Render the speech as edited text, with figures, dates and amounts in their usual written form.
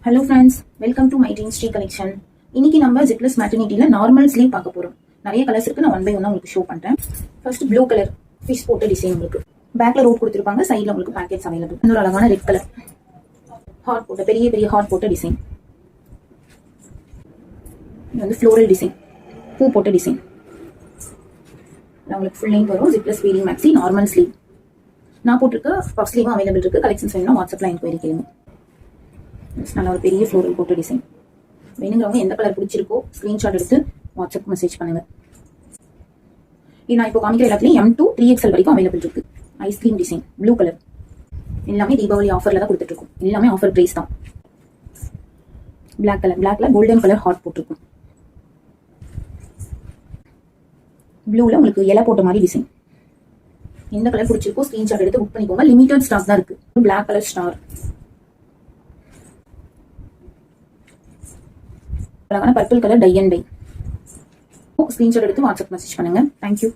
Hello friends, welcome to my dream Sri collection. இன்னைக்கு நம்ம ஜிப்லெஸ் மேட்டர்னிட்டியில normal sleeve பார்க்க போறோம். நிறைய கலர்ஸ் இருக்கு, நான் ஒன் பை ஒன்னா உங்களுக்கு ஷோ பண்றேன். ஃபர்ஸ்ட் ப்ளூ கலர் ஃபிஷ் போட்ட டிசைன் உங்களுக்கு பேக்ல ரோட் கொடுத்துருப்பாங்க, சைட்ல உங்களுக்கு பேக்கெட்ஸ் அவைலபிள். இன்னொரு அழகான ரெட் கலர் ஹார்ட் போட்ட பெரிய பெரிய ஹார்ட் போட்ட டிசைன். இது வந்து ஃப்ளோரல் டிசைன், பூ போட்ட டிசைன். உங்களுக்கு ஃபுல் லைன் வரும். ஜிப்லெஸ் வீலிங் மேக்ஸி நார்மல் ஸ்லீவ். நான் போட்டிருக்க பஃப் ஸ்லீவும் அவைலபிள் இருக்கு. கலெக்ஷன்ஸ் வேணும்னா வாட்ஸ்அப்ல என்கொயரி கேளுங்க. நல்ல ஒரு பெரிய ஃப்ளோரல் போட்ட டிசைன். வேணுங்கிறவங்க எந்த கலர் பிடிச்சிருக்கோ ஸ்கிரீன்ஷாட் எடுத்து வாட்ஸ்அப் மெசேஜ் பண்ணுங்க. இது நான் இப்போ காமிக்கிற எல்லாத்துலயும் M2 3XL வரைக்கும் அவைலபிள் இருக்கு. Ice cream design blue colour. எல்லாமே தீபாவளி ஆஃபர்ல தான் கொடுத்துட்டு இருக்கோம். எல்லாமே ஆஃபர் பிரைஸ் தான். பிளாக் கலர், பிளாக்ல கோல்டன் கலர் ஹார்ட் போட்டிருக்கும். ப்ளூல உங்களுக்கு இலை போட்ட மாதிரி டிசைன். எந்த கலர் பிடிச்சிருக்கோ ஸ்கிரீன்ஷாட் எடுத்து புக் பண்ணிக்கோங்க. லிமிடெட் ஸ்டாக் தான் இருக்கு. பிளாக் கலர் ஸ்டார், அழகான purple colour tie and dye. Screenshot எடுத்து வாட்ஸ்அப் மெசேஜ் பண்ணுங்க. தேங்க்யூ.